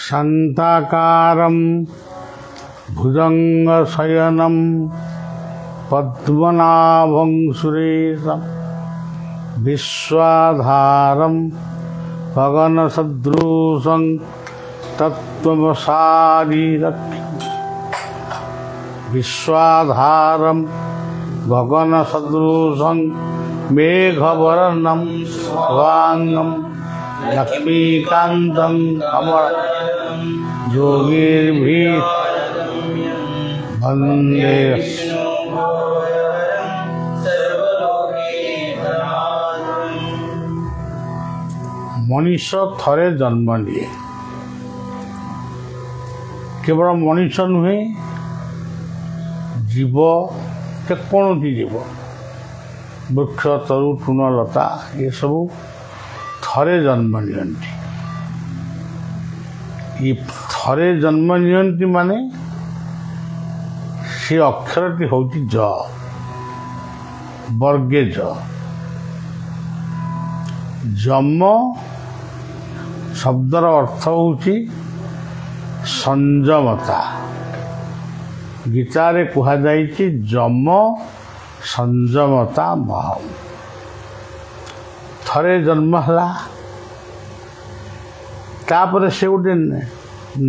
शान्ताकारं भुजङ्गशयनं पद्मनाभं सुरेशं विश्वाधारं गगनसदृशं तत्त्वमसारीरक्षं विश्वाधारं गगनसदृशं मेघवर्णं स्वाङ्गं लक्ष्मीकान्तं कमलं योगिभिः वन्दे मनीष थरे जन्म लिए केवल मनीष नुहे जीव जेकोसी जीव वृक्ष तरु तृणलता ये सब थरे जन्म नियंती ये थरे जन्म नियंती माने से अक्षरटी होती ज वर्गे ज जम शब्दर अर्थ होची संयमता गीतारे कहा जाइछि जम संयमता महम थरे जन्म हला तापर से गोटे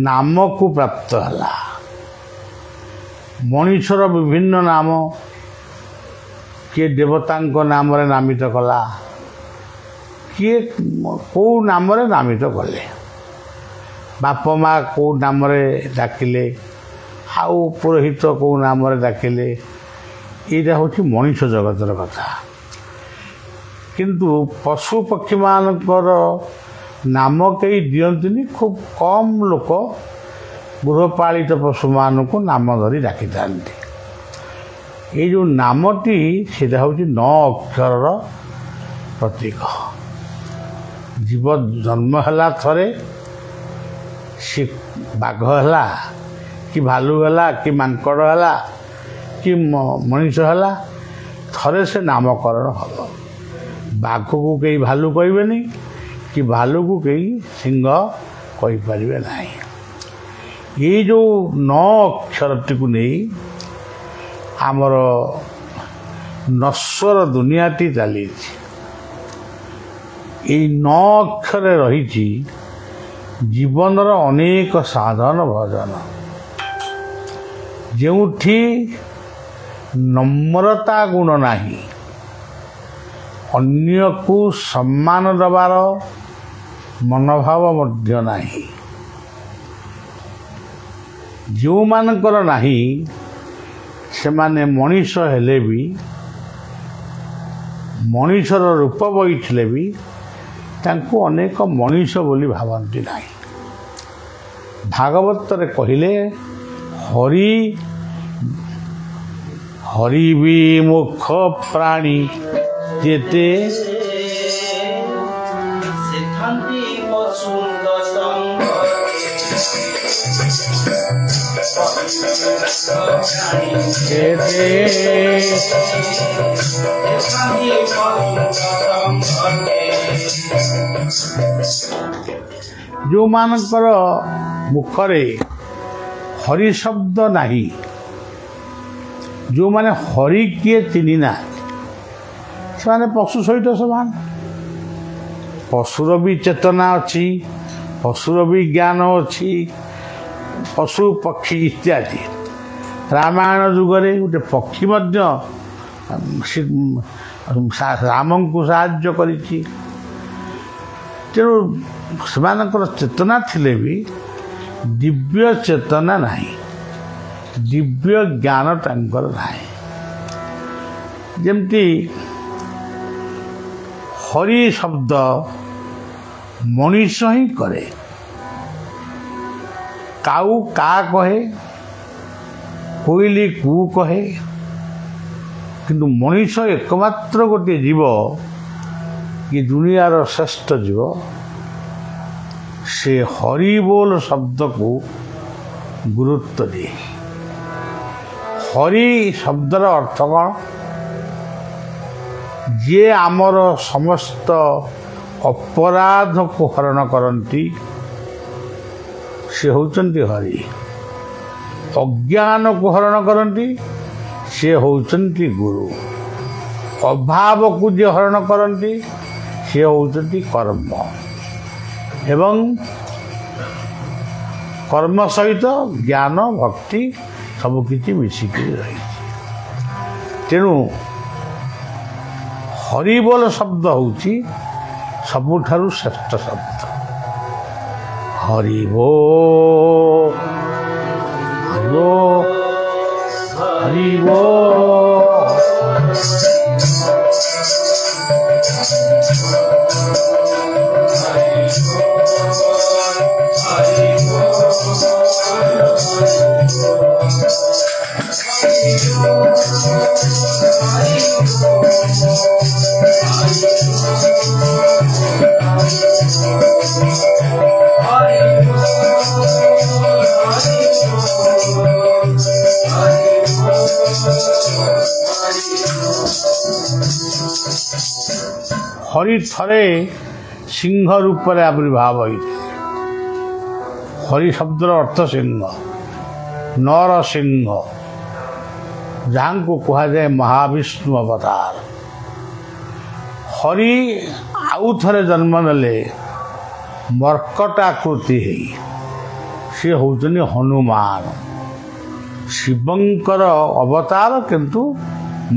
नाम को प्राप्त हला मनीषर विभिन्न नाम किए देवता नाम रे नामित कला किए कौ नाम रे नामित कले बाप माँ कौ नाम रे डाकिले आउ पुरोहित कौ नाम रे डाकिले यहाँ हूँ मनीष जगतर कथा किंतु पशु पक्षी मानकर नाम कई दियंतिनी खूब कम लोक गृहपालित पशु मान को नाम धरी डाकी था ये जो नामटी से हूँ 9 अक्षर प्रतीक जीव जन्म है थरे सी बाघ है कि भालू है कि मांकड़ है कि मनीष है थरे से नामकरण हम बाघ को कई भालू कहबेनी कि भालू को कई सिंह कहीपर ना ये जो 9 अक्षरटी को नहीं आमर नश्वर दुनियाटी चली 9 अक्षर रही जीवन अनेक साधन भजन जोठी नम्रता गुण नाही अन्य को सम्मान दबार मनोभाव मध्य नाही जो मानकर नाही से माने मनीष हेले भी मनीषर रूप बैठले भी तांको अनेक मनीष बोली भावती नाही भागवत रे कहिले हरि हरि विमुख प्राणी जेते जो मानकर मुखरे हरि शब्द नहीं जो माने हरि किए चिन्ह ना से पशु सहित समान पशुर भी चेतना अच्छी पशुर भी ज्ञान अच्छी पशु पक्षी इत्यादि रामायण जुगरे गोटे पक्षी राम को साहाय्य करिछि तेणु सेमानकर चेतना थिले भी दिव्य चेतना नहीं दिव्य ज्ञान तांकर नाही जेमती हरि शब्द मनीष ही करे काऊ का कहे कोइली कू कहे किंतु मनीष एकमात्र गोटे जीव कि दुनियार श्रेष्ठ जीव से हरि बोल शब्द को गुरुत्व दिए हरि शब्दर अर्थ कौन जे आमर समस्त अपराध को हरण करती ସେ ହେଉଛନ୍ତି ହରି। ଅଜ୍ଞାନକୁ ହରଣ କରନ୍ତି ସେ ହେଉଛନ୍ତି ଗୁରୁ। ଅଭାବକୁ ଯିଏ ହରଣ କରନ୍ତି ସେ ହେଉଛନ୍ତି କର୍ମ। ଏବଂ କର୍ମ ସହିତ ଜ୍ଞାନ ଭକ୍ତି ସବୁକିଛି ମିଶିକି ରହିଛି। ତେଣୁ ହରିବୋଲ ଶବ୍ଦ ହେଉଛି ସବୁଠାରୁ ଶ୍ରେଷ୍ଠ ଶବ୍ଦ। ହରିବୋ ହରିବୋ ହରିବୋ। ହରି ଥରେ ସିଂହ ରୂପରେ ଆବିର୍ଭାବ ହୋଇଥିଲେ। ହରି ଶବ୍ଦର ଅର୍ଥ ସିଂହ, ନର ସିଂହ, ଯାହାଙ୍କୁ କୁହାଯାଏ ମହାବିଷ୍ଣୁ ଅବତାର। ହରି ଆଉ ଥରେ ଜନ୍ମ ନେଲେ ମର୍କଟ ଆକୃତି ହେଇ। ସେ ହେଉଛନ୍ତି ହନୁମାନ, ଶିବଙ୍କର ଅବତାର, କିନ୍ତୁ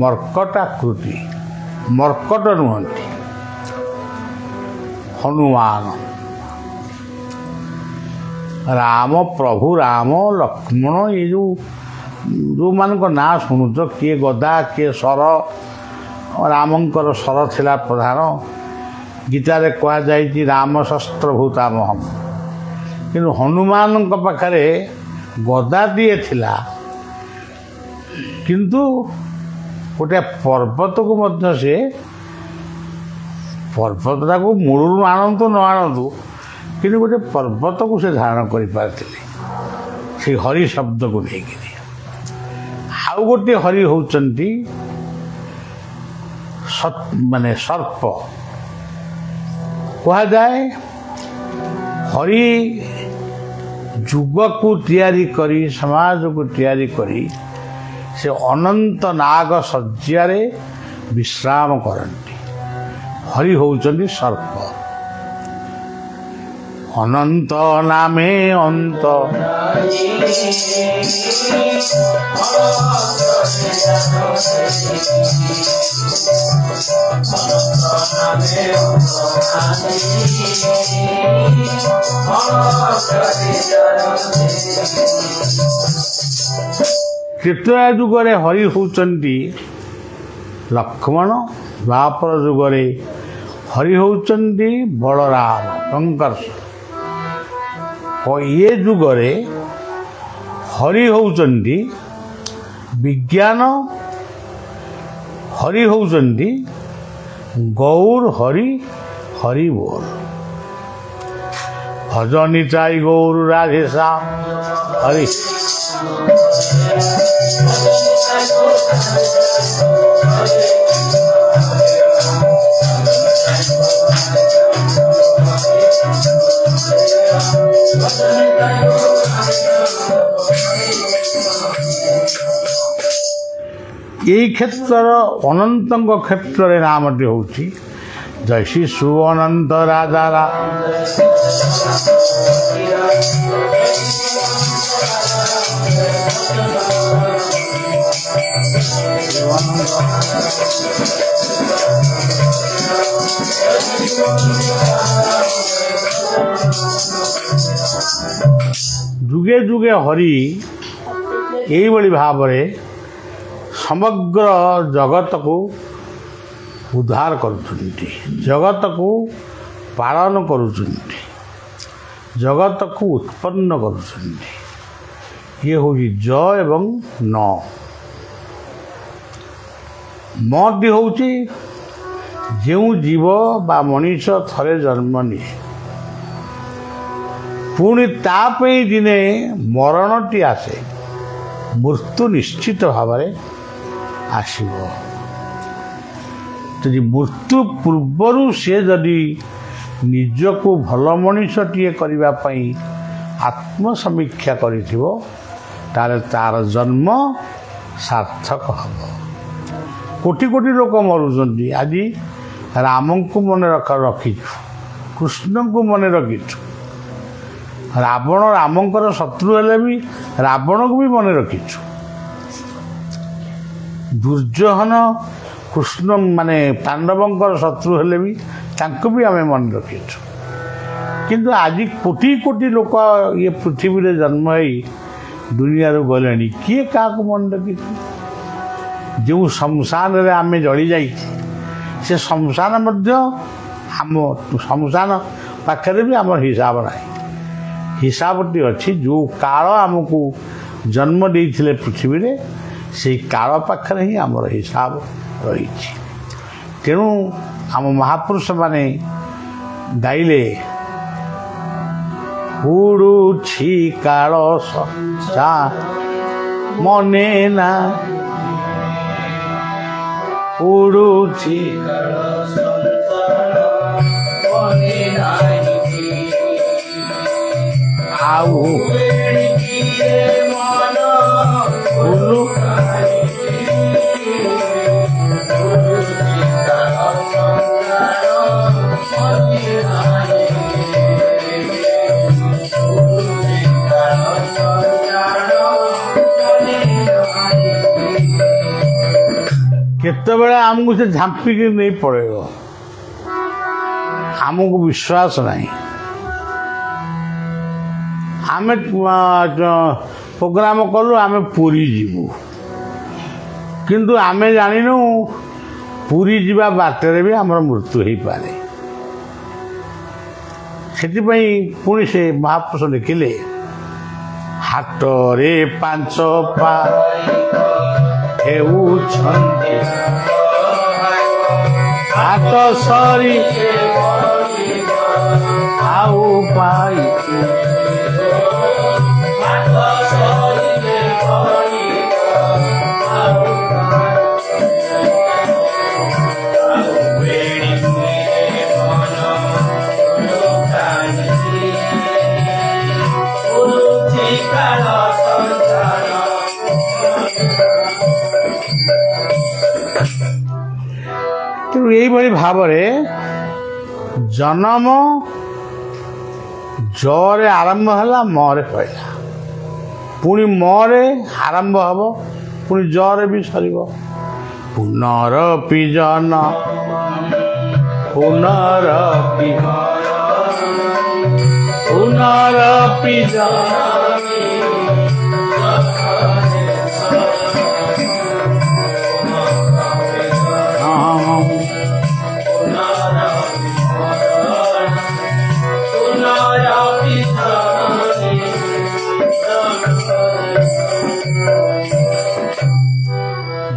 ମର୍କଟ ଆକୃତି, ମର୍କଟ ନୁହନ୍ତି, ହନୁମାନ। ରାମ, ପ୍ରଭୁ ରାମ, ଲକ୍ଷ୍ମଣ, ଏ ଯେଉଁମାନଙ୍କ ନାଁ ଶୁଣୁଛ, କିଏ ଗଦା କିଏ ଶର, ରାମଙ୍କର ଶର ଥିଲା ପ୍ରଧାନ। ଗୀତାରେ କୁହାଯାଇଛି ରାମ ଶସ୍ତ୍ରଭୂତାମହମ୍। କିନ୍ତୁ ହନୁମାନଙ୍କ ପାଖରେ ଗଦାଟିଏ ଥିଲା, କିନ୍ତୁ ଗୋଟିଏ ପର୍ବତକୁ ମଧ୍ୟ ସେ, ପର୍ବତଟାକୁ ମୂଳରୁ ଆଣନ୍ତୁ ନ ଆଣନ୍ତୁ, କିନ୍ତୁ ଗୋଟେ ପର୍ବତକୁ ସେ ଧାରଣ କରିପାରିଥିଲେ ସେଇ ହରି ଶବ୍ଦକୁ ନେଇକରି। ଆଉ ଗୋଟିଏ ହରି ହେଉଛନ୍ତି ମାନେ ସର୍ପ। କୁହାଯାଏ ହରି ଯୁଗକୁ ତିଆରି କରି, ସମାଜକୁ ତିଆରି କରି ସେ ଅନନ୍ତ ନାଗ ଶଯ୍ୟାରେ ବିଶ୍ରାମ କରନ୍ତି। ହରି ହେଉଛନ୍ତି ସର୍ପ। ଅନନ୍ତ ନାମେ ଅନ୍ତ, ତ୍ରେତୟା ଯୁଗରେ ହରି ହେଉଛନ୍ତି ଲକ୍ଷ୍ମଣ, ଦ୍ୱାପର ଯୁଗରେ ହରି ହେଉଛନ୍ତି ବଳରାମ, ଶଙ୍କର୍ଷ। ଏ ଯୁଗରେ ହରି ହେଉଛନ୍ତି ବିଜ୍ଞାନ, ହରି ହେଉଛନ୍ତି ଗୌର ହରି, ହରି ବୋଲ। ଭଜନି ଚାଇ ଗୌର ରାଧେ ଶ୍ୟାମ ହରି। এই ক্ষেত্রর ଅନନ୍ତଙ୍କ କ୍ଷେତ୍ରରେ ନାମଟି ହେଉଛି ଜୟ ଶ୍ରୀ ସୁଅନନ୍ତ ରାଧାରା। ଯୁଗେ ଯୁଗେ ହରି ଏଇଭଳି ଭାବରେ ସମଗ୍ର ଜଗତକୁ ଉଦ୍ଧାର କରୁଛନ୍ତି, ଜଗତକୁ ପାଳନ କରୁଛନ୍ତି, ଜଗତକୁ ଉତ୍ପନ୍ନ କରୁଛନ୍ତି। ଇଏ ହେଉଛି ଜ ଏବଂ ନ। ମଟି ହେଉଛି ଯେଉଁ ଜୀବ ବା ମଣିଷ ଥରେ ଜନ୍ମ ନିଏ, ପୁଣି ତା ପାଇଁ ଦିନେ ମରଣଟି ଆସେ, ମୃତ୍ୟୁ ନିଶ୍ଚିତ ଭାବରେ ଆସିବ। ଯଦି ମୃତ୍ୟୁ ପୂର୍ବରୁ ସେ ଯଦି ନିଜକୁ ଭଲ ମଣିଷଟିଏ କରିବା ପାଇଁ ଆତ୍ମସମୀକ୍ଷା କରିଥିବ ତାହେଲେ ତାର ଜନ୍ମ ସାର୍ଥକ ହେବ। କୋଟି କୋଟି ଲୋକ ମରୁଛନ୍ତି। ଆଜି ରାମଙ୍କୁ ମନେ ରଖିଛୁ, କୃଷ୍ଣଙ୍କୁ ମନେ ରଖିଛୁ। ରାବଣ ରାମଙ୍କର ଶତ୍ରୁ ହେଲେ ବି ରାବଣକୁ ବି ମନେ ରଖିଛୁ। ଦୁର୍ଯ୍ୟୋଧନ କୃଷ୍ଣ ମାନେ ପାଣ୍ଡବଙ୍କର ଶତ୍ରୁ ହେଲେ ବି ତାଙ୍କୁ ବି ଆମେ ମନେ ରଖିଛୁ। କିନ୍ତୁ ଆଜି କୋଟି କୋଟି ଲୋକ ଇଏ ପୃଥିବୀରେ ଜନ୍ମ ହେଇ ଦୁନିଆରୁ ଗଲେଣି, କିଏ କାହାକୁ ମନେ ରଖିଛୁ? ଯେଉଁ ଶ୍ମଶାନରେ ଆମେ ଜଳିଯାଇଛେ ସେ ଶ୍ମଶାନ ମଧ୍ୟ ଆମ ଶ୍ମଶାନ ପାଖରେ ବି ଆମର ହିସାବ ନାହିଁ। ହିସାବଟି ଅଛି। ଯେଉଁ କାଳ ଆମକୁ ଜନ୍ମ ଦେଇଥିଲେ ପୃଥିବୀରେ ସେଇ କାଳ ପାଖରେ ହିଁ ଆମର ହିସାବ ରହିଛି। ତେଣୁ ଆମ ମହାପୁରୁଷମାନେ ଗାଇଲେ ଉଡ଼ୁଛି କାଳ ମନେ ନା, ଉଡ଼ୁଛି ଆଉ କେତେବେଳେ ଆମକୁ ସେ ଝାମ୍ପିକି ନେଇ ପଳେଇବ, ଆମକୁ ବିଶ୍ୱାସ ନାହିଁ। ଆମେ ପ୍ରୋଗ୍ରାମ କଲୁ ଆମେ ପୁରୀ ଯିବୁ, କିନ୍ତୁ ଆମେ ଜାଣିନୁ ପୁରୀ ଯିବା ବାଟରେ ବି ଆମର ମୃତ୍ୟୁ ହେଇପାରେ। ସେଥିପାଇଁ ପୁଣି ସେ ମହାପୁରୁଷ ଲେଖିଲେ ହାଟରେ ପାଞ୍ଚ ପା ହେଉଛନ୍ତି ହାଟ ସରି ଆଉ ପାଇ ତେଣୁ ଏଇଭଳି ଭାବରେ ଜନ୍ମ ଜରେ ଆରମ୍ଭ ହେଲା, ମରେ ସରିଲା, ପୁଣି ମରେ ଆରମ୍ଭ ହେବ, ପୁଣି ଜରେ ବି ସରିବ। ପୁନରପି ଜନ ପୁନରପି ପୁନରପି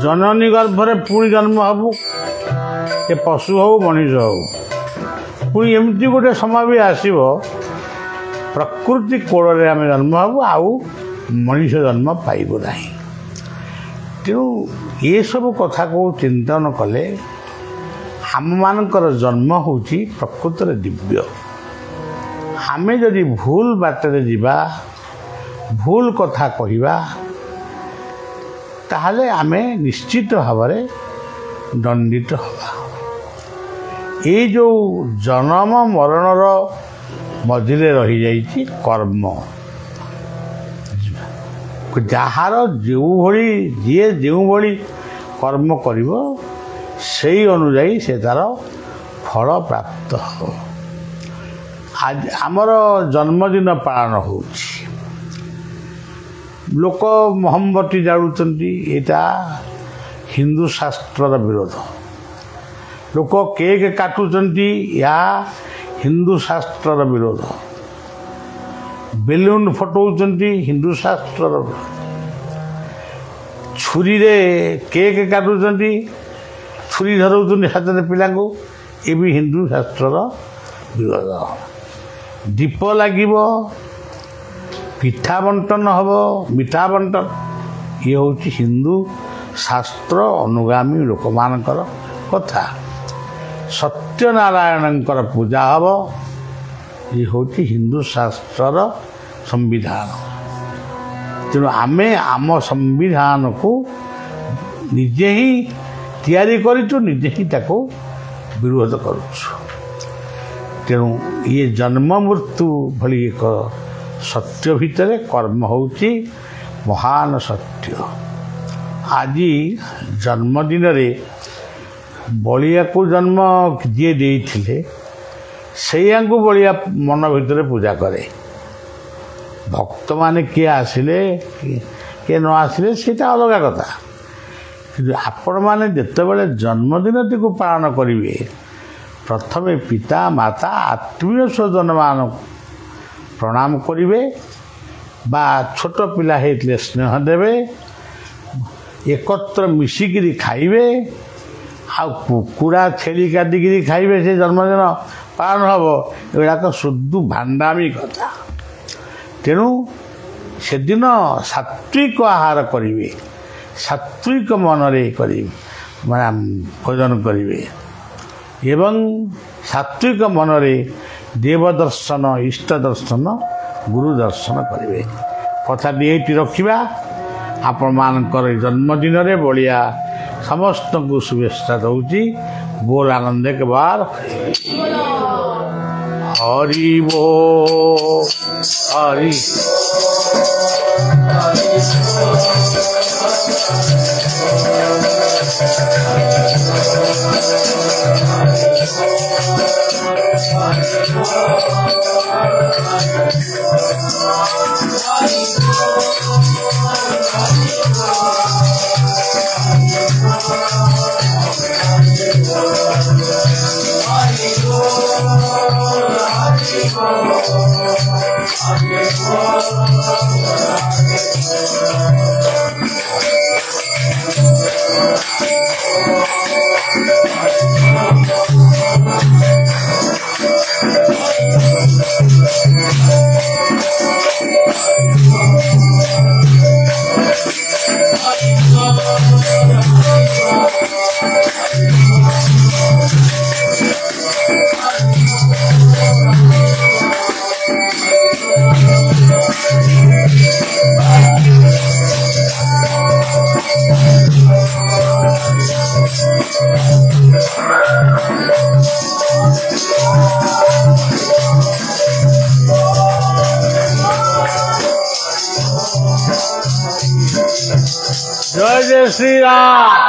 ଜନନୀ ଗର୍ଭରେ ପୁଣି ଜନ୍ମ ହେବୁ, ଏ ପଶୁ ହେଉ ମଣିଷ ହେଉ। ପୁଣି ଏମିତି ଗୋଟେ ସମୟ ବି ଆସିବ ପ୍ରକୃତି କୋଳରେ ଆମେ ଜନ୍ମ ହେବୁ, ଆଉ ମଣିଷ ଜନ୍ମ ପାଇବୁ ନାହିଁ। ତେଣୁ ଏସବୁ କଥାକୁ ଚିନ୍ତନ କଲେ ଆମମାନଙ୍କର ଜନ୍ମ ହେଉଛି ପ୍ରକୃତରେ ଦିବ୍ୟ। ଆମେ ଯଦି ଭୁଲ ବାଟରେ ଯିବା, ଭୁଲ କଥା କହିବା, ତାହେଲେ ଆମେ ନିଶ୍ଚିତ ଭାବରେ ଦଣ୍ଡିତ ହେବା। ଏଇ ଯେଉଁ ଜନ୍ମ ମରଣର ମଝିରେ ରହିଯାଇଛି କର୍ମ, ଯାହାର ଯେଉଁଭଳି ଯିଏ ଯେଉଁଭଳି କର୍ମ କରିବ ସେଇ ଅନୁଯାୟୀ ସେ ତାର ଫଳ ପ୍ରାପ୍ତ ହେବ। ଆଜି ଆମର ଜନ୍ମଦିନ ପାଳନ ହେଉଛି, ଲୋକ ମହମବତୀ ଜାଳୁଛନ୍ତି, ଏଇଟା ହିନ୍ଦୁ ଶାସ୍ତ୍ରର ବିରୋଧ। ଲୋକ କେକ୍ କାଟୁଛନ୍ତି, ଏହା ହିନ୍ଦୁ ଶାସ୍ତ୍ରର ବିରୋଧ। ବେଲୁନ୍ ଫଟଉଛନ୍ତି, ହିନ୍ଦୁ ଶାସ୍ତ୍ରର ବିରୋଧ। ଛୁରୀରେ କେକ୍ କାଟୁଛନ୍ତି, ଛୁରୀ ଧରଉଛନ୍ତି ହାତରେ ପିଲାଙ୍କୁ, ଏ ବି ହିନ୍ଦୁ ଶାସ୍ତ୍ରର ବିରୋଧ। ଦୀପ ଲାଗିବ, ପିଠା ବଣ୍ଟନ ହେବ, ମିଠା ବଣ୍ଟନ, ଇଏ ହେଉଛି ହିନ୍ଦୁ ଶାସ୍ତ୍ର ଅନୁଗାମୀ ଲୋକମାନଙ୍କର କଥା। ସତ୍ୟନାରାୟଣଙ୍କର ପୂଜା ହେବ, ଇଏ ହେଉଛି ହିନ୍ଦୁ ଶାସ୍ତ୍ରର संविधान। तेणु आमे आम संविधान को निजे ही तैयारी करूँ, निजे ही ताको विरोध करुछु। तेणु ये जन्म मृत्यु भली एक सत्य भितर कर्म होउची महान सत्य। आज जन्मदिन रे बलिया को जन्म जी देइथिले सेया को बलिया मन भितर पूजा करे। भक्त माने किए आसिले किए न आसिले सेटा अलग कथा, कि आपण मैंने जितेबाला जन्मदिन टी को पालन करेंगे प्रथम पिता माता आत्मीय स्वजन मान प्रणाम करेंगे बा छोट पिला होते स्नेह देवे एकत्र मिसिकी खाइबे आ कुकुड़ा छेली काटिकी खाइबे से जन्मदिन पालन हम एगुड़ाक शुद्ध भांडामी कथा। तेणु से दिन सात्विक आहार करेंगे, सात्विक मनरे करी भोजन करेंगे एवं सात्विक मनरे देव दर्शन इष्ट दर्शन गुरु दर्शन करेंगे। कथा ये रखा आपण मानकर जन्मदिन रे बलिया समस्त को शुभेच्छा दौची। बोल आनंद के बार हरि बो हरि जय जय श्री राम।